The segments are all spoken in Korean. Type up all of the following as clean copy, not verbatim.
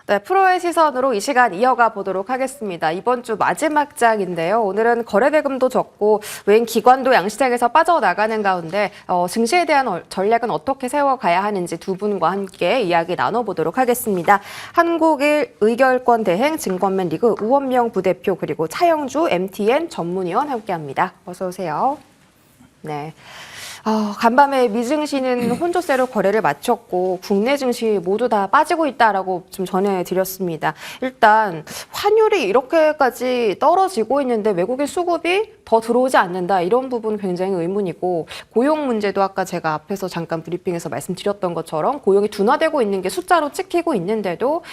네, 프로의 시선으로 이 시간 이어가 보도록 하겠습니다. 이번 주 마지막 장인데요. 오늘은 거래대금도 적고 외인 기관도 양시장에서 빠져나가는 가운데 증시에 대한 전략은 어떻게 세워가야 하는지 두 분과 함께 이야기 나눠보도록 하겠습니다. 한국일 의결권 대행 증권맨 리그 우원명 부대표 그리고 차영주 MTN 전문위원 함께합니다. 어서 오세요. 네. 간밤에 미증시는 혼조세로 거래를 마쳤고 국내 증시 모두 다 빠지고 있다라고 좀 전해드렸습니다. 일단 환율이 이렇게까지 떨어지고 있는데 외국인 수급이 더 들어오지 않는다 이런 부분 굉장히 의문이고 고용 문제도 아까 제가 앞에서 잠깐 브리핑에서 말씀드렸던 것처럼 고용이 둔화되고 있는 게 숫자로 찍히고 있는데도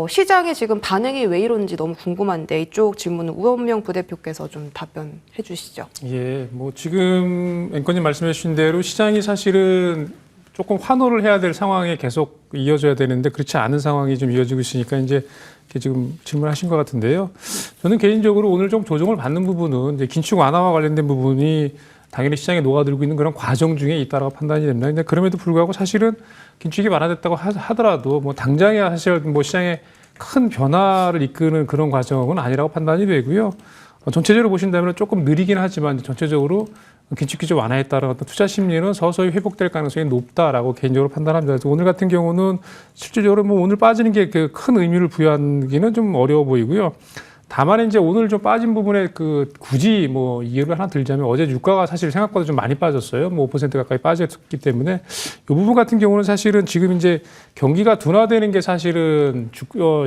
시장의 지금 반응이 왜 이런지 너무 궁금한데 이쪽 질문은 우원명 부대표께서 좀 답변해 주시죠. 예, 뭐 지금 앵커님 말씀해 주신 대로 시장이 사실은 조금 환호를 해야 될 상황에 계속 이어져야 되는데 그렇지 않은 상황이 좀 이어지고 있으니까 이제 지금 질문하신 것 같은데요. 저는 개인적으로 오늘 좀 조정을 받는 부분은 이제 긴축 완화와 관련된 부분이 당연히 시장에 녹아들고 있는 그런 과정 중에 있다라고 판단이 됩니다. 근데 그럼에도 불구하고 사실은 긴축이 완화됐다고 하더라도 뭐 당장에 사실 뭐 시장에 큰 변화를 이끄는 그런 과정은 아니라고 판단이 되고요. 전체적으로 보신다면 조금 느리긴 하지만 전체적으로 긴축 기조 완화에 따른 어떤 투자 심리는 서서히 회복될 가능성이 높다라고 개인적으로 판단합니다. 그래서 오늘 같은 경우는 실질적으로 뭐 오늘 빠지는 게 그 큰 의미를 부여하기는 좀 어려워 보이고요. 다만 이제 오늘 좀 빠진 부분에 굳이 뭐 이유를 하나 들자면 어제 유가가 사실 생각보다 좀 많이 빠졌어요. 뭐 5% 가까이 빠졌기 때문에 이 부분 같은 경우는 사실은 지금 이제 경기가 둔화되는 게 사실은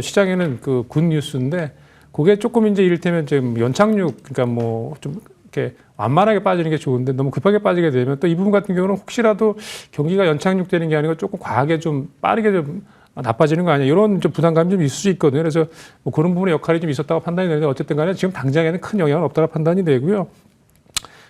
시장에는 굿 뉴스인데 그게 조금 이제 이를테면 좀 연착륙 그러니까 뭐 좀 이렇게 완만하게 빠지는 게 좋은데 너무 급하게 빠지게 되면 또 이 부분 같은 경우는 혹시라도 경기가 연착륙되는 게 아니고 조금 과하게 좀 빠르게 좀 나빠지는 거 아니야 이런 좀 부담감이 좀 있을 수 있거든요. 그래서 뭐 그런 부분의 역할이 좀 있었다고 판단이 되는데 어쨌든 간에 지금 당장에는 큰 영향은 없다고 판단이 되고요.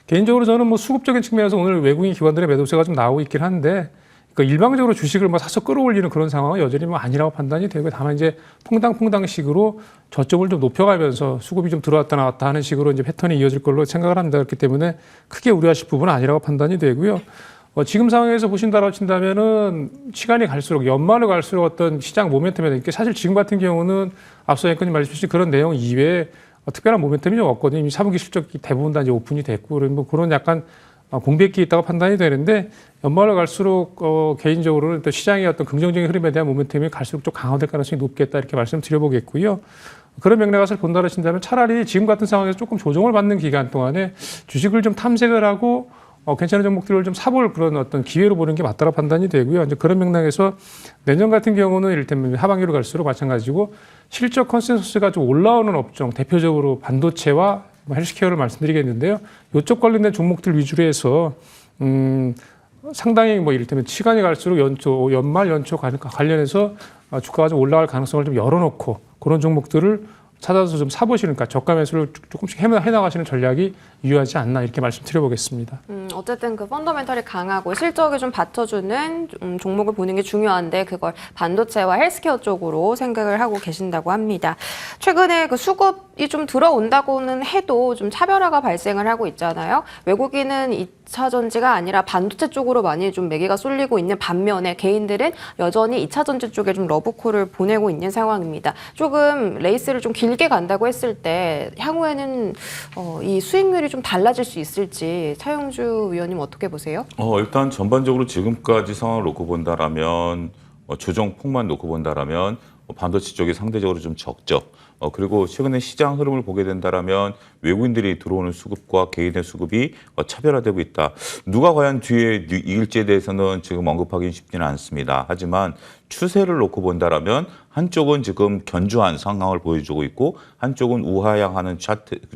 개인적으로 저는 뭐 수급적인 측면에서 오늘 외국인 기관들의 매도세가 좀 나오고 있긴 한데 그러니까 일방적으로 주식을 뭐 사서 끌어올리는 그런 상황은 여전히 뭐 아니라고 판단이 되고 다만 이제 퐁당퐁당식으로 저점을 좀 높여가면서 수급이 좀 들어왔다 나왔다 하는 식으로 이제 패턴이 이어질 걸로 생각을 합니다. 그렇기 때문에 크게 우려하실 부분은 아니라고 판단이 되고요. 지금 상황에서 보신다라고 친다면은 시간이 갈수록 연말을 갈수록 어떤 시장 모멘텀이 이게 사실 지금 같은 경우는 앞서 앵커님 말씀 주신 그런 내용 이외에 특별한 모멘텀이 좀 없거든요. 이미 4분기 실적이 대부분 다 이제 오픈이 됐고 뭐 그런 약간 공백기 있다고 판단이 되는데 연말을 갈수록 개인적으로는 또 시장의 어떤 긍정적인 흐름에 대한 모멘텀이 갈수록 좀 강화될 가능성이 높겠다 이렇게 말씀드려보겠고요. 그런 맥락에서 본다고 하신다면 차라리 지금 같은 상황에서 조금 조정을 받는 기간 동안에 주식을 좀 탐색을 하고 괜찮은 종목들을 좀 사볼 그런 어떤 기회로 보는 게 맞다고 판단이 되고요. 이제 그런 맥락에서 내년 같은 경우는 이를테면 하반기로 갈수록 마찬가지고 실적 컨센서스가 좀 올라오는 업종 대표적으로 반도체와 헬스케어를 말씀드리겠는데요. 이쪽 관련된 종목들 위주로 해서 상당히 뭐 이를테면 시간이 갈수록 연말 연초 관련해서 주가가 좀 올라갈 가능성을 좀 열어놓고 그런 종목들을 찾아서 좀 사보시는, 그러니까 저가 매수를 조금씩 해나가시는 전략이 유효하지 않나 이렇게 말씀드려보겠습니다. 어쨌든 그 펀더멘털이 강하고 실적을 좀 받쳐주는 종목을 보는 게 중요한데 그걸 반도체와 헬스케어 쪽으로 생각을 하고 계신다고 합니다. 최근에 그 수급이 좀 들어온다고는 해도 좀 차별화가 발생을 하고 있잖아요. 외국인은 2차 전지가 아니라 반도체 쪽으로 많이 좀 매개가 쏠리고 있는 반면에 개인들은 여전히 2차 전지 쪽에 좀 러브콜을 보내고 있는 상황입니다. 조금 레이스를 좀 길게 간다고 했을 때 향후에는 이 수익률이 좀 달라질 수 있을지 차영주 위원님 어떻게 보세요? 일단 전반적으로 지금까지 상황을 놓고 본다라면 조정폭만 놓고 본다라면 반도체 쪽이 상대적으로 좀 적죠. 그리고 최근에 시장 흐름을 보게 된다라면 외국인들이 들어오는 수급과 개인의 수급이 차별화되고 있다. 누가 과연 뒤에 이길지에 대해서는 지금 언급하기는 쉽지는 않습니다. 하지만 추세를 놓고 본다라면 한쪽은 지금 견조한 상황을 보여주고 있고 한쪽은 우하향하는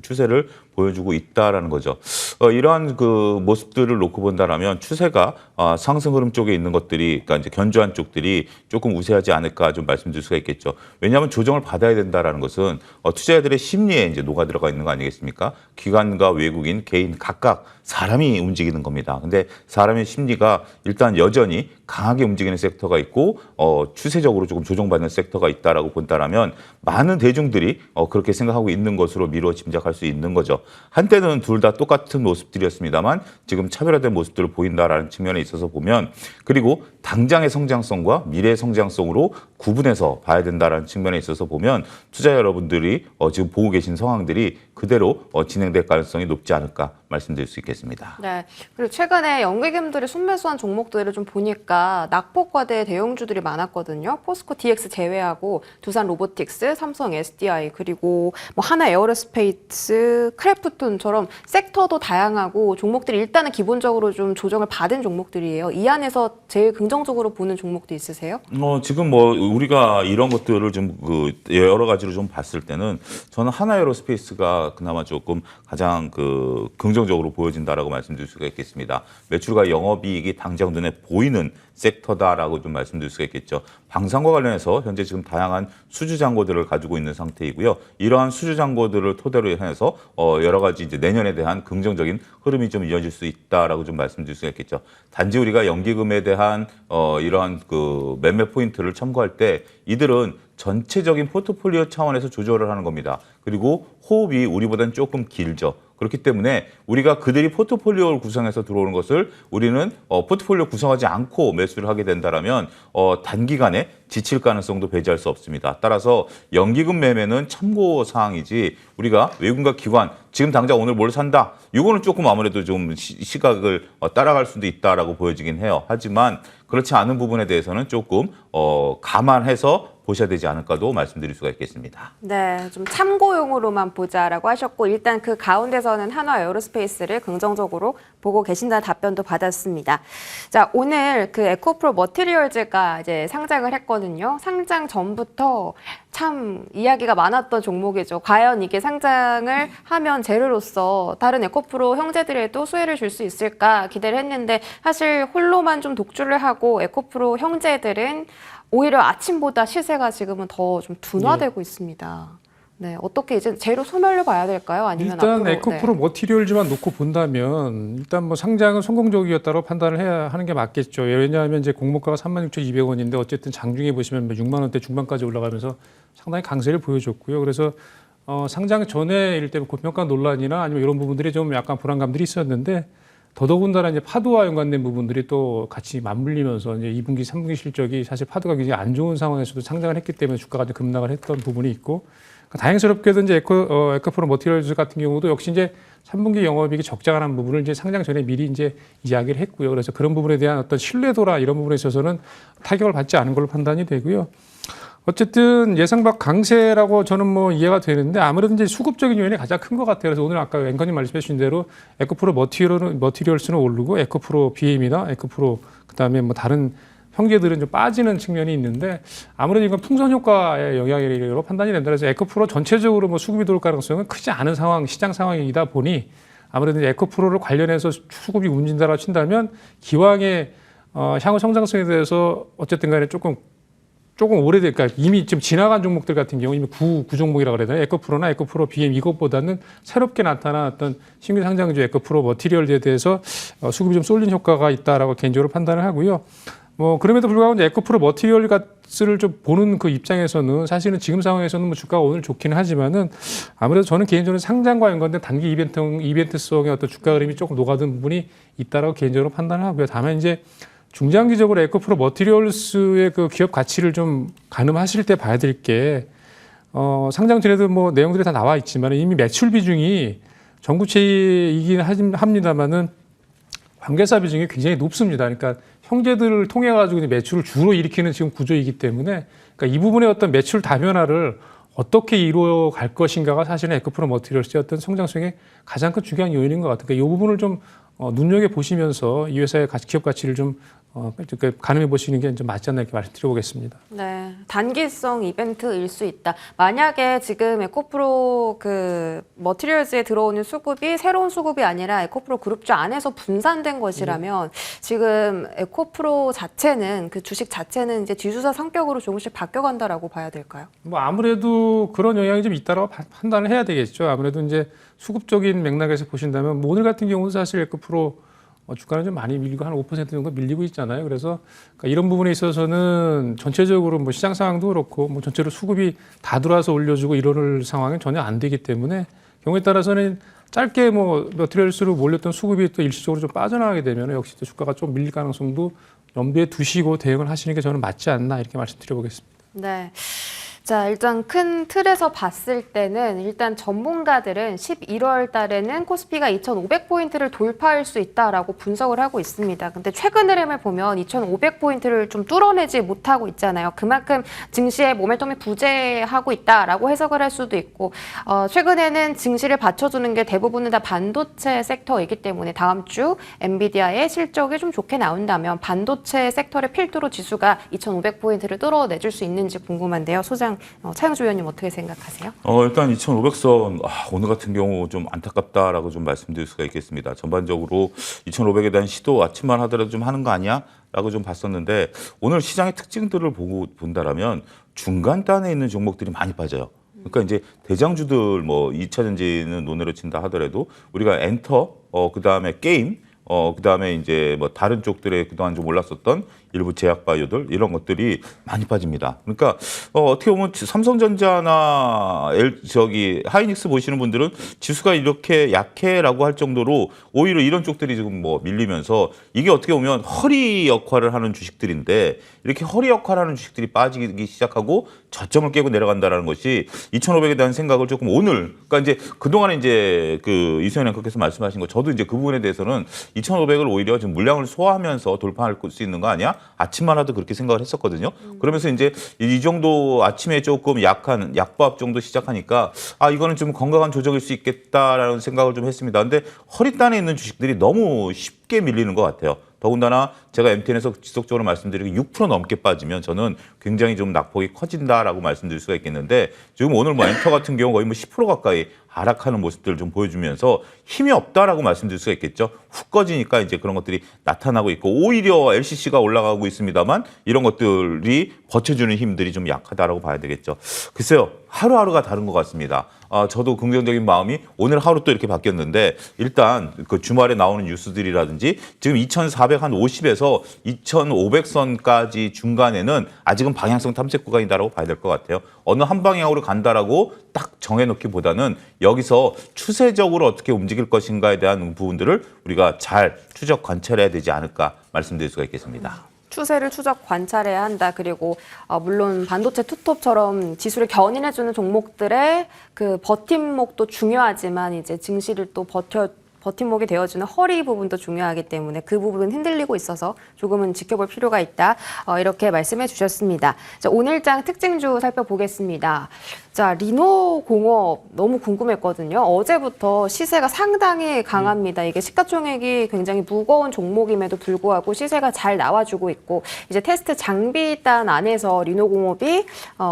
추세를 보여주고 있다라는 거죠. 이러한 그 모습들을 놓고 본다라면 추세가 상승 흐름 쪽에 있는 것들이, 그러니까 이제 견조한 쪽들이 조금 우세하지 않을까 좀 말씀드릴 수가 있겠죠. 왜냐하면 조정을 받아야 된다라는 것은 투자자들의 심리에 이제 녹아 들어가 있는 거 아니겠습니까? 기관과 외국인, 개인 각각 사람이 움직이는 겁니다. 근데 사람의 심리가 일단 여전히 강하게 움직이는 섹터가 있고 추세적으로 조금 조정받는 섹터가 있다라고 본다라면 많은 대중들이 그렇게 생각하고 있는 것으로 미루어 짐작할 수 있는 거죠. 한때는 둘 다 똑같은 모습들이었습니다만 지금 차별화된 모습들을 보인다라는 측면에 있어서 보면, 그리고 당장의 성장성과 미래의 성장성으로 구분해서 봐야 된다는 측면에 있어서 보면 투자 여러분들이 지금 보고 계신 상황들이 그대로 진행될 가능성이 높지 않을까 말씀드릴 수 있겠습니다. 네. 그리고 최근에 연기금들이 순매수한 종목들을 좀 보니까 낙폭과대 대형주들이 많았거든요. 포스코 DX 제외하고 두산 로보틱스, 삼성 SDI, 그리고 뭐 하나 에어로스페이스, 크래프톤처럼 섹터도 다양하고 종목들이 일단은 기본적으로 좀 조정을 받은 종목들이에요. 이 안에서 제일 긍정적으로 보는 종목도 있으세요? 지금 뭐 우리가 이런 것들을 좀 여러 가지로 좀 봤을 때는 저는 하나에어로스페이스가 그나마 조금 가장 긍정적으로 보여진다라고 말씀드릴 수가 있겠습니다. 매출과 영업이익이 당장 눈에 보이는 섹터다라고 좀 말씀드릴 수가 있겠죠. 방산과 관련해서 현재 지금 다양한 수주 잔고들을 가지고 있는 상태이고요. 이러한 수주 잔고들을 토대로 해서 여러 가지 이제 내년에 대한 긍정적인 흐름이 좀 이어질 수 있다라고 좀 말씀드릴 수가 있겠죠. 단지 우리가 연기금에 대한 이러한 매매 포인트를 첨가할 때 이들은 전체적인 포트폴리오 차원에서 조절을 하는 겁니다. 그리고 호흡이 우리보다는 조금 길죠. 그렇기 때문에 우리가 그들이 포트폴리오를 구성해서 들어오는 것을 우리는 포트폴리오 구성하지 않고 매수를 하게 된다라면 단기간에 지칠 가능성도 배제할 수 없습니다. 따라서 연기금 매매는 참고 사항이지 우리가 외국인과 기관 지금 당장 오늘 뭘 산다 이거는 조금 아무래도 좀 시각을 따라갈 수도 있다라고 보여지긴 해요. 하지만 그렇지 않은 부분에 대해서는 조금 감안해서 보셔야 되지 않을까도 말씀드릴 수가 있겠습니다. 네, 좀 참고용으로만 보자라고 하셨고 일단 그 가운데서는 한화 에어로스페이스를 긍정적으로 보고 계신다는 답변도 받았습니다. 자, 오늘 그 에코프로 머티리얼즈가 이제 상장을 했거든요. 상장 전부터 참 이야기가 많았던 종목이죠. 과연 이게 상장을 하면 재료로서 다른 에코프로 형제들에도 수혜를 줄 수 있을까 기대를 했는데 사실 홀로만 좀 독주를 하고 에코프로 형제들은 오히려 아침보다 시세가 지금은 더 좀 둔화되고 있습니다. 네, 어떻게 이제 재료 소멸로 봐야 될까요? 아니면 일단 앞으로, 에코프로 네. 머티리얼즈만 놓고 본다면 일단 뭐 상장은 성공적이었다고 판단을 해야 하는 게 맞겠죠. 왜냐하면 이제 공모가가 36,200원인데 어쨌든 장중에 보시면 6만 원대 중반까지 올라가면서 상당히 강세를 보여줬고요. 그래서 상장 전에 이럴 때 고평가 논란이나 아니면 이런 부분들이 좀 약간 불안감들이 있었는데 더더군다나 이제 파도와 연관된 부분들이 또 같이 맞물리면서 이제 2분기, 3분기 실적이 사실 파도가 굉장히 안 좋은 상황에서도 상장을 했기 때문에 주가가 좀 급락을 했던 부분이 있고 그러니까 다행스럽게도 이제 에코프로 머티리얼즈 같은 경우도 역시 이제 3분기 영업이익이 적자라는 부분을 이제 상장 전에 미리 이제 이야기를 했고요. 그래서 그런 부분에 대한 어떤 신뢰도나 이런 부분에 있어서는 타격을 받지 않은 걸로 판단이 되고요. 어쨌든 예상 밖 강세라고 저는 뭐 이해가 되는데 아무래도 이제 수급적인 요인이 가장 큰 것 같아요. 그래서 오늘 아까 앵커님 말씀해 주신 대로 에코프로 머티리얼스는 오르고 에코프로 BM이나 에코프로 그다음에 뭐 다른 형제들은 좀 빠지는 측면이 있는데 아무래도 이건 풍선 효과의 영향으로 판단이 된다. 그래서 에코프로 전체적으로 뭐 수급이 들어올 가능성은 크지 않은 상황, 시장 상황이다 보니 아무래도 에코프로를 관련해서 수급이 움직인다라고 친다면 기왕의 향후 성장성에 대해서 어쨌든 간에 조금 오래된, 그러니까 이미 좀 지나간 종목들 같은 경우 이미 구 종목이라고 그래야 되나? 에코프로나 에코프로 BM 이것보다는 새롭게 나타난 어떤 신규 상장주 에코프로 머티리얼에 대해서 수급이 좀 쏠린 효과가 있다라고 개인적으로 판단을 하고요. 뭐 그럼에도 불구하고 이제 에코프로 머티리얼 값을 좀 보는 그 입장에서는 사실은 지금 상황에서는 뭐 주가가 오늘 좋기는 하지만은 아무래도 저는 개인적으로 상장과 연관된 단기 이벤트성의 어떤 주가 흐름이 조금 녹아든 부분이 있다라고 개인적으로 판단을 하고요. 다만 이제 중장기적으로 에코프로 머티리얼스의 그 기업 가치를 좀 가늠하실 때 봐야 될 게 상장 전에도 뭐 내용들이 다 나와 있지만 이미 매출 비중이 전구체이긴 합니다만은 관계사 비중이 굉장히 높습니다. 그러니까 형제들을 통해 가지고 매출을 주로 일으키는 지금 구조이기 때문에 그러니까 이 부분의 어떤 매출 다변화를 어떻게 이루어 갈 것인가가 사실은 에코프로 머티리얼스의 어떤 성장성의 가장 큰 중요한 요인인 것 같아요. 그러니까 이 부분을 좀 눈여겨 보시면서 이 회사의 기업 가치를 좀 가늠해 보시는 게 좀 맞지 않나 이렇게 말씀드려보겠습니다. 네, 단기성 이벤트일 수 있다. 만약에 지금 에코프로 그 머티리얼즈에 들어오는 수급이 새로운 수급이 아니라 에코프로 그룹주 안에서 분산된 것이라면 지금 에코프로 자체는 그 주식 자체는 이제 지주사 성격으로 조금씩 바뀌어간다라고 봐야 될까요? 뭐 아무래도 그런 영향이 좀 있다라고 판단을 해야 되겠죠. 아무래도 이제 수급적인 맥락에서 보신다면 뭐 오늘 같은 경우는 사실 에코프로 주가는 좀 많이 밀리고 한 5% 정도 밀리고 있잖아요. 그래서 그러니까 이런 부분에 있어서는 전체적으로 뭐 시장 상황도 그렇고 뭐 전체로 수급이 다 들어와서 올려주고 이럴 상황은 전혀 안 되기 때문에 경우에 따라서는 짧게 뭐 머티리얼스로 몰렸던 수급이 또 일시적으로 좀 빠져나가게 되면 역시 또 주가가 좀 밀릴 가능성도 염두에 두시고 대응을 하시는 게 저는 맞지 않나 이렇게 말씀드려보겠습니다. 네. 자, 일단 큰 틀에서 봤을 때는 일단 전문가들은 11월 달에는 코스피가 2,500포인트를 돌파할 수 있다라고 분석을 하고 있습니다. 근데 최근 흐름을 보면 2,500포인트를 좀 뚫어내지 못하고 있잖아요. 그만큼 증시의 모멘텀이 부재하고 있다라고 해석을 할 수도 있고, 최근에는 증시를 받쳐주는 게 대부분은 다 반도체 섹터이기 때문에 다음 주 엔비디아의 실적이 좀 좋게 나온다면 반도체 섹터의 필두로 지수가 2,500포인트를 뚫어내줄 수 있는지 궁금한데요. 소장 차영주 의원님 어떻게 생각하세요? 일단 2,500선 오늘 같은 경우 좀 안타깝다라고 좀 말씀드릴 수가 있겠습니다. 전반적으로 2,500에 대한 시도 아침만 하더라도 좀 하는 거 아니야?라고 좀 봤었는데 오늘 시장의 특징들을 보고 본다라면 중간단에 있는 종목들이 많이 빠져요. 그러니까 이제 대장주들 뭐 2차 전지는 논외로 친다 하더라도 우리가 엔터, 그다음에 게임, 그다음에 이제 뭐 다른 쪽들에 그동안 좀 올랐었던 일부 제약바이오들 이런 것들이 많이 빠집니다. 그러니까 어떻게 보면 삼성전자나 하이닉스 보시는 분들은 지수가 이렇게 약해라고 할 정도로 오히려 이런 쪽들이 지금 뭐 밀리면서 이게 어떻게 보면 허리 역할을 하는 주식들인데 이렇게 허리 역할을 하는 주식들이 빠지기 시작하고 저점을 깨고 내려간다라는 것이 2,500에 대한 생각을 조금 오늘 그러니까 이제 그동안에 이제 그 이소연 앵커께서 말씀하신 거 저도 이제 그 부분에 대해서는 2,500을 오히려 지금 물량을 소화하면서 돌파할 수 있는 거 아니야? 아침만 하도 그렇게 생각을 했었거든요. 그러면서 이제 이 정도 아침에 조금 약한 약밥 정도 시작하니까 이거는 좀 건강한 조정일 수 있겠다라는 생각을 좀 했습니다. 근데 허리단에 있는 주식들이 너무 쉽게 밀리는 것 같아요. 더군다나 제가 MTN에서 지속적으로 말씀드리고 6% 넘게 빠지면 저는 굉장히 좀 낙폭이 커진다라고 말씀드릴 수가 있겠는데 지금 오늘 뭐 엔터 같은 경우 거의 뭐 10% 가까이 하락하는 모습들을 좀 보여주면서 힘이 없다라고 말씀드릴 수가 있겠죠. 훅 꺼지니까 이제 그런 것들이 나타나고 있고 오히려 LCC가 올라가고 있습니다만 이런 것들이 버텨주는 힘들이 좀 약하다라고 봐야 되겠죠. 글쎄요. 하루하루가 다른 것 같습니다. 저도 긍정적인 마음이 오늘 하루 또 이렇게 바뀌었는데 일단 그 주말에 나오는 뉴스들이라든지 지금 2,450에서 2,500선까지 중간에는 아직은 방향성 탐색 구간이다라고 봐야 될 것 같아요. 어느 한 방향으로 간다라고 딱 정해놓기보다는 여기서 추세적으로 어떻게 움직일 것인가에 대한 부분들을 우리가 잘 추적 관찰해야 되지 않을까 말씀드릴 수가 있겠습니다. 추세를 추적 관찰해야 한다. 그리고 물론 반도체 투톱처럼 지수를 견인해주는 종목들의 그 버팀목도 중요하지만 이제 증시를 또 버팀목이 되어주는 허리 부분도 중요하기 때문에 그 부분은 흔들리고 있어서 조금은 지켜볼 필요가 있다. 이렇게 말씀해 주셨습니다. 자, 오늘장 특징주 살펴보겠습니다. 자, 리노공업 너무 궁금했거든요. 어제부터 시세가 상당히 강합니다. 이게 시가총액이 굉장히 무거운 종목임에도 불구하고 시세가 잘 나와주고 있고 이제 테스트 장비단 안에서 리노공업이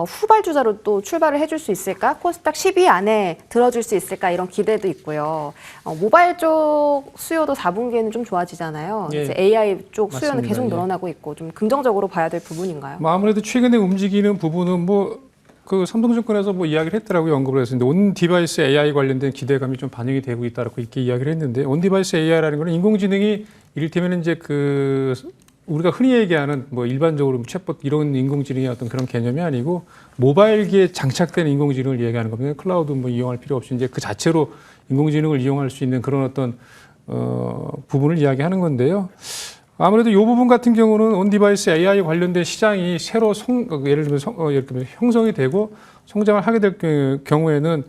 후발주자로 또 출발을 해줄 수 있을까? 코스닥 10위 안에 들어줄 수 있을까? 이런 기대도 있고요. 모바일 쪽 수요도 4분기에는 좀 좋아지잖아요. 예. 이제 AI 쪽 수요는 맞습니다. 계속 늘어나고 있고 좀 긍정적으로 봐야 될 부분인가요? 뭐 아무래도 최근에 움직이는 부분은 그 삼성증권에서 이야기를 했더라고요. 언급을 했었는데 온 디바이스 AI 관련된 기대감이 좀 반영이 되고 있다라고 이렇게 이야기를 했는데 온 디바이스 AI라는 거는 인공지능이 이를테면 이제 우리가 흔히 얘기하는 일반적으로 챗봇 이런 인공지능의 어떤 그런 개념이 아니고 모바일기에 장착된 인공지능을 얘기하는 겁니다. 클라우드 이용할 필요 없이 이제 그 자체로 인공지능을 이용할 수 있는 그런 어떤 부분을 이야기하는 건데요. 아무래도 이 부분 같은 경우는 온디바이스 AI 관련된 시장이 새로 예를 들면 이렇게 형성이 되고 성장을 하게 될 경우에는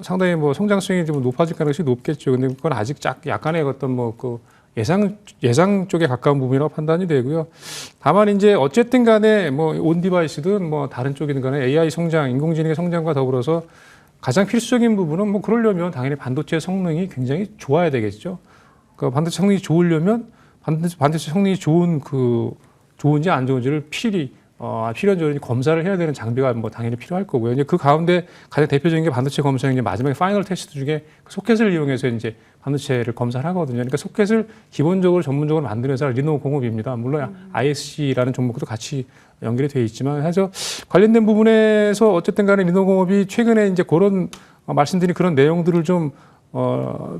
상당히 성장성이 좀 높아질 가능성이 높겠죠. 근데 그건 아직 약간의 어떤 예상 쪽에 가까운 부분이라고 판단이 되고요. 다만 이제 어쨌든 간에 온디바이스든 다른 쪽이든 간에 AI 성장, 인공지능의 성장과 더불어서 가장 필수적인 부분은 그러려면 당연히 반도체 성능이 굉장히 좋아야 되겠죠. 그러니까 반도체 성능이 좋으려면 반도체 성능이 좋은지 안 좋은지를 필연적으로 검사를 해야 되는 장비가 당연히 필요할 거고요. 이제 그 가운데 가장 대표적인 게 반도체 검사의 이제 마지막에 파이널 테스트 중에 소켓을 이용해서 이제 반도체를 검사를 하거든요. 그러니까 소켓을 기본적으로 전문적으로 만드는 회사가 리노공업입니다. 물론 ISC라는 종목도 같이 연결이 되어 있지만 해서 관련된 부분에서 어쨌든 간에 리노공업이 최근에 이제 그런 말씀드린 그런 내용들을 좀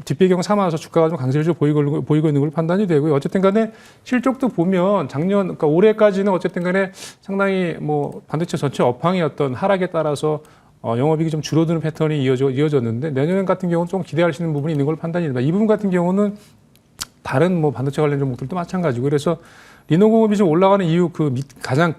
뒷배경 삼아서 주가가 좀 강세를 보이고 있는 걸로 판단이 되고요. 어쨌든 간에 실적도 보면 그러니까 올해까지는 어쨌든 간에 상당히 반도체 전체 업황의 어떤 하락에 따라서 영업이익이 좀 줄어드는 패턴이 이어졌는데 내년 같은 경우는 좀 기대할 수 있는 부분이 있는 걸로 판단이 됩니다. 이 부분 같은 경우는 다른 뭐 반도체 관련 종목들도 마찬가지고 그래서 리노공업이 좀 올라가는 이유 가장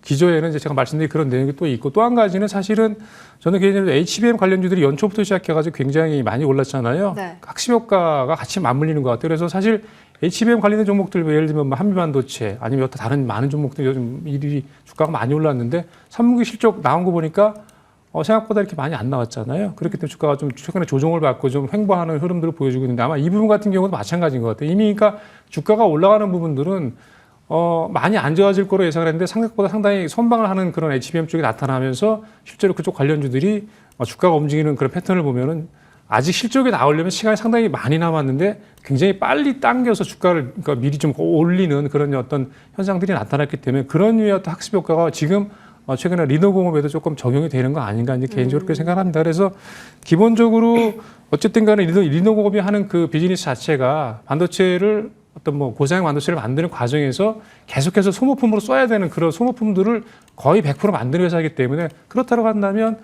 기조에는 이제 제가 말씀드린 그런 내용이 또 있고 또 한 가지는 사실은 저는 개인적으로 HBM 관련주들이 연초부터 시작해가지고 굉장히 많이 올랐잖아요. 네. 학습 효과가 같이 맞물리는 것 같아요. 그래서 사실 HBM 관련된 종목들 예를 들면 뭐 한미반도체 아니면 여타 다른 많은 종목들이 요즘 일일이 주가가 많이 올랐는데 3분기 실적 나온 거 보니까 생각보다 이렇게 많이 안 나왔잖아요. 그렇기 때문에 주가가 좀 최근에 조정을 받고 좀 횡보하는 흐름들을 보여주고 있는데 아마 이 부분 같은 경우도 마찬가지인 것 같아요. 이미 그러니까 주가가 올라가는 부분들은 많이 안 좋아질 거로 예상을 했는데 생각보다 상당히 선방을 하는 그런 HBM 쪽이 나타나면서 실제로 그쪽 관련주들이 주가가 움직이는 그런 패턴을 보면은 아직 실적이 나오려면 시간이 상당히 많이 남았는데 굉장히 빨리 당겨서 주가를 그러니까 미리 좀 올리는 그런 어떤 현상들이 나타났기 때문에 그런 류의 어떤 학습 효과가 지금 최근에 리노공업에도 조금 적용이 되는 거 아닌가 이제 개인적으로 그렇게 생각합니다. 그래서 기본적으로 어쨌든 간에 리노공업이 하는 그 비즈니스 자체가 반도체를 어떤 뭐 고사양 반도체를 만드는 과정에서 계속해서 소모품으로 써야 되는 그런 소모품들을 거의 100% 만드는 회사이기 때문에 그렇다고 한다면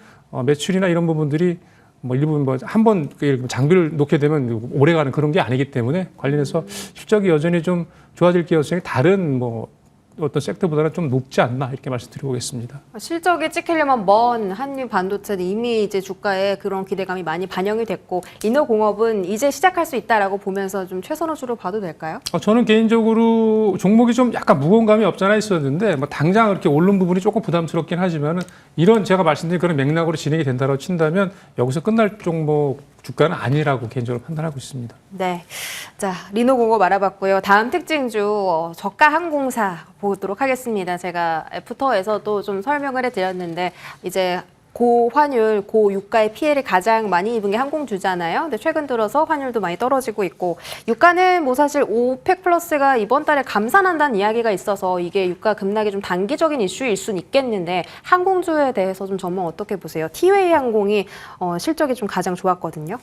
매출이나 이런 부분들이 뭐 일부분 뭐 한 번 장비를 놓게 되면 오래가는 그런 게 아니기 때문에 관련해서 실적이 여전히 좀 좋아질 가능성이 다른 뭐 어떤 섹터보다는 좀 높지 않나 이렇게 말씀드리겠습니다. 실적이 찍히려면 먼 한미 반도체는 이미 이제 주가에 그런 기대감이 많이 반영이 됐고 리노공업은 이제 시작할 수 있다라고 보면서 좀 최선호주로 봐도 될까요? 저는 개인적으로 종목이 좀 약간 무거운 감이 없잖아 있었는데 뭐 당장 이렇게 오른 부분이 조금 부담스럽긴 하지만은 이런 제가 말씀드린 그런 맥락으로 진행이 된다고 친다면 여기서 끝날 종목 주가는 아니라고 개인적으로 판단하고 있습니다. 네. 자, 리노공업 알아봤고요. 다음 특징주 저가 항공사 보도록 하겠습니다. 제가 애프터에서도 좀 설명을 해드렸는데 이제 고환율, 고유가의 피해를 가장 많이 입은 게 항공주잖아요. 근데 최근 들어서 환율도 많이 떨어지고 있고 유가는 뭐 사실 오펙 플러스가 이번 달에 감산한다는 이야기가 있어서 이게 유가 급락이 좀 단기적인 이슈일 수는 있겠는데 항공주에 대해서 좀 전망 어떻게 보세요? 티웨이 항공이 실적이 좀 가장 좋았거든요.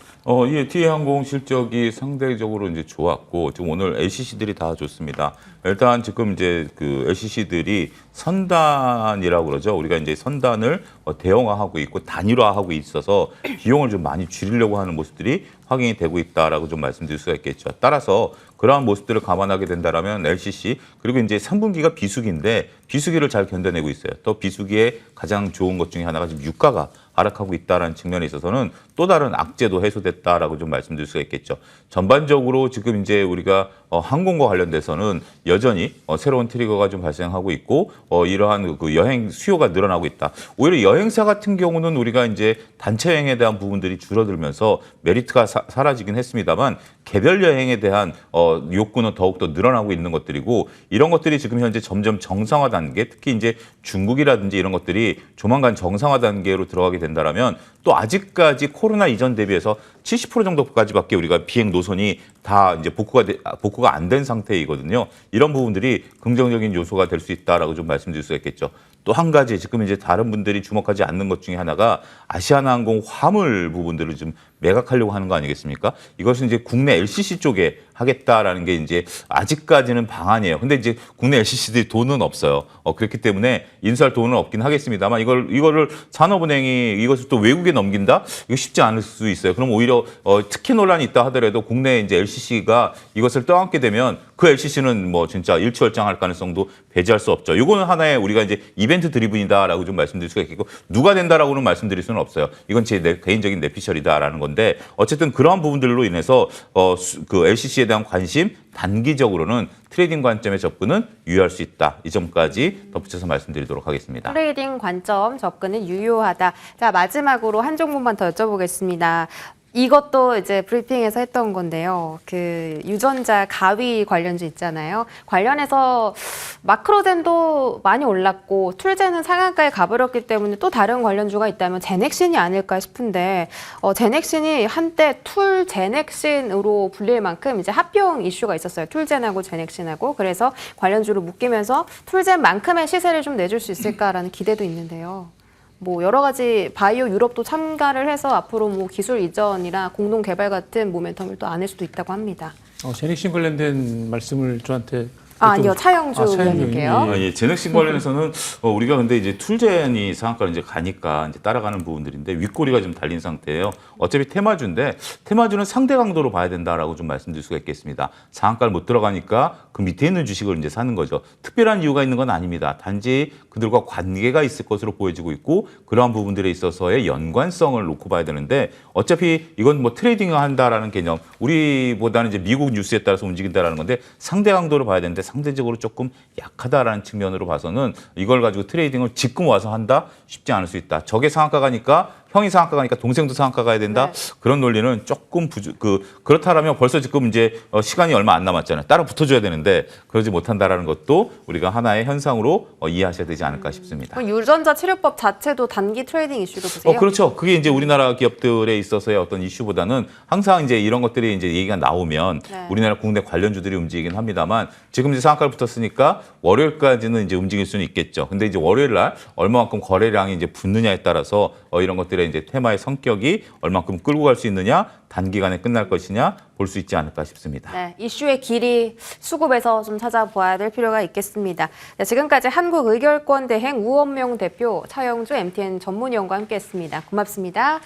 예, 티웨이 항공 실적이 상대적으로 이제 좋았고 지금 오늘 LCC들이 다 좋습니다. 일단 지금 이제 그 LCC들이 선단이라고 그러죠. 우리가 이제 선단을 대형화하고 있고 단일화하고 있어서 비용을 좀 많이 줄이려고 하는 모습들이 확인이 되고 있다라고 좀 말씀드릴 수가 있겠죠. 따라서 그러한 모습들을 감안하게 된다라면 LCC 그리고 이제 3분기가 비수기인데 비수기를 잘 견뎌내고 있어요. 또 비수기에 가장 좋은 것 중에 하나가 지금 유가가 하락하고 있다는 측면에 있어서는 또 다른 악재도 해소됐다라고 좀 말씀드릴 수가 있겠죠. 전반적으로 지금 이제 우리가 항공과 관련돼서는 여전히 새로운 트리거가 좀 발생하고 있고 이러한 그 여행 수요가 늘어나고 있다. 오히려 여행사 같은 경우는 우리가 이제 단체 여행에 대한 부분들이 줄어들면서 메리트가 사라지긴 했습니다만 개별 여행에 대한 욕구는 더욱더 늘어나고 있는 것들이고 이런 것들이 지금 현재 점점 정상화 단계 특히 이제 중국이라든지 이런 것들이 조만간 정상화 단계로 들어가게 된다라면 또 아직까지 코로나 이전 대비해서 70% 정도까지밖에 우리가 비행 노선이 다 이제 복구가 안 된 상태이거든요. 이런 부분들이 긍정적인 요소가 될 수 있다라고 좀 말씀드릴 수가 있겠죠. 또 한 가지 지금 이제 다른 분들이 주목하지 않는 것 중에 하나가 아시아나항공 화물 부분들을 좀 매각하려고 하는 거 아니겠습니까? 이것은 이제 국내 LCC 쪽에 하겠다라는 게 이제 아직까지는 방안이에요. 근데 이제 국내 LCC들이 돈은 없어요. 그렇기 때문에 인수할 돈은 없긴 하겠습니다만 이거를 산업은행이 이것을 또 외국에 넘긴다? 이거 쉽지 않을 수 있어요. 그럼 오히려 특혜 논란이 있다 하더라도 국내 이제 LCC가 이것을 떠안게 되면 그 LCC는 뭐 진짜 일취월장할 가능성도 배제할 수 없죠. 이거는 하나의 우리가 이제 이벤트 드리븐이다라고 좀 말씀드릴 수가 있겠고 누가 된다라고는 말씀드릴 수는 없어요. 이건 제 개인적인 내피셜이다라는 건데 어쨌든 그러한 부분들로 인해서 그 LCC에 대한 관심 단기적으로는 트레이딩 관점의 접근은 유효할 수 있다. 이 점까지 덧붙여서 말씀드리도록 하겠습니다. 트레이딩 관점 접근은 유효하다. 자, 마지막으로 한 종목만 더 여쭤보겠습니다. 이것도 이제 브리핑에서 했던 건데요. 그 유전자 가위 관련주 있잖아요. 관련해서 마크로젠도 많이 올랐고 툴젠은 상한가에 가버렸기 때문에 또 다른 관련주가 있다면 제넥신이 아닐까 싶은데 제넥신이 한때 툴 제넥신으로 불릴 만큼 이제 합병 이슈가 있었어요. 툴젠하고 제넥신하고. 그래서 관련주를 묶이면서 툴젠만큼의 시세를 좀 내줄 수 있을까라는 기대도 있는데요. 뭐 여러 가지 바이오 유럽도 참가를 해서 앞으로 뭐 기술 이전이나 공동 개발 같은 모멘텀을 또 안을 수도 있다고 합니다. 제넥신 관련된 말씀을 저한테 아니요, 차영주 의원님께요. 예, 제넥신 관련해서는 우리가 근데 이제 툴젠이 상한가를 이제 가니까 이제 따라가는 부분들인데 윗꼬리가 좀 달린 상태예요. 어차피 테마주인데 테마주는 상대 강도로 봐야 된다라고 좀 말씀드릴 수가 있겠습니다. 상한가를 못 들어가니까 그 밑에 있는 주식을 이제 사는 거죠. 특별한 이유가 있는 건 아닙니다. 단지 그들과 관계가 있을 것으로 보여지고 있고 그러한 부분들에 있어서의 연관성을 놓고 봐야 되는데 어차피 이건 뭐 트레이딩을 한다라는 개념, 우리보다는 이제 미국 뉴스에 따라서 움직인다라는 건데 상대 강도로 봐야 되는데 상대적으로 조금 약하다라는 측면으로 봐서는 이걸 가지고 트레이딩을 지금 와서 한다? 쉽지 않을 수 있다. 저게 상한가 가니까 형이 상한가 가니까 동생도 상한가 가야 된다. 네. 그런 논리는 조금 그렇다라면 벌써 지금 이제 시간이 얼마 안 남았잖아요. 따라 붙어줘야 되는데 그러지 못한다라는 것도 우리가 하나의 현상으로 이해하셔야 되지 않을까 싶습니다. 그럼 유전자 치료법 자체도 단기 트레이딩 이슈로 보세요? 그렇죠. 그게 이제 우리나라 기업들에 있어서의 어떤 이슈보다는 항상 이제 이런 것들이 이제 얘기가 나오면 네. 우리나라 국내 관련주들이 움직이긴 합니다만 지금 이제 상한가를 붙었으니까 월요일까지는 이제 움직일 수는 있겠죠. 근데 이제 월요일 날 얼마만큼 거래량이 이제 붙느냐에 따라서 이런 것들의 이제 테마의 성격이 얼마만큼 끌고 갈 수 있느냐, 단기간에 끝날 것이냐 볼 수 있지 않을까 싶습니다. 네, 이슈의 길이 수급에서 좀 찾아봐야 될 필요가 있겠습니다. 네, 지금까지 한국의결권 대행 우원명 대표, 차영주 MTN 전문위원과 함께했습니다. 고맙습니다.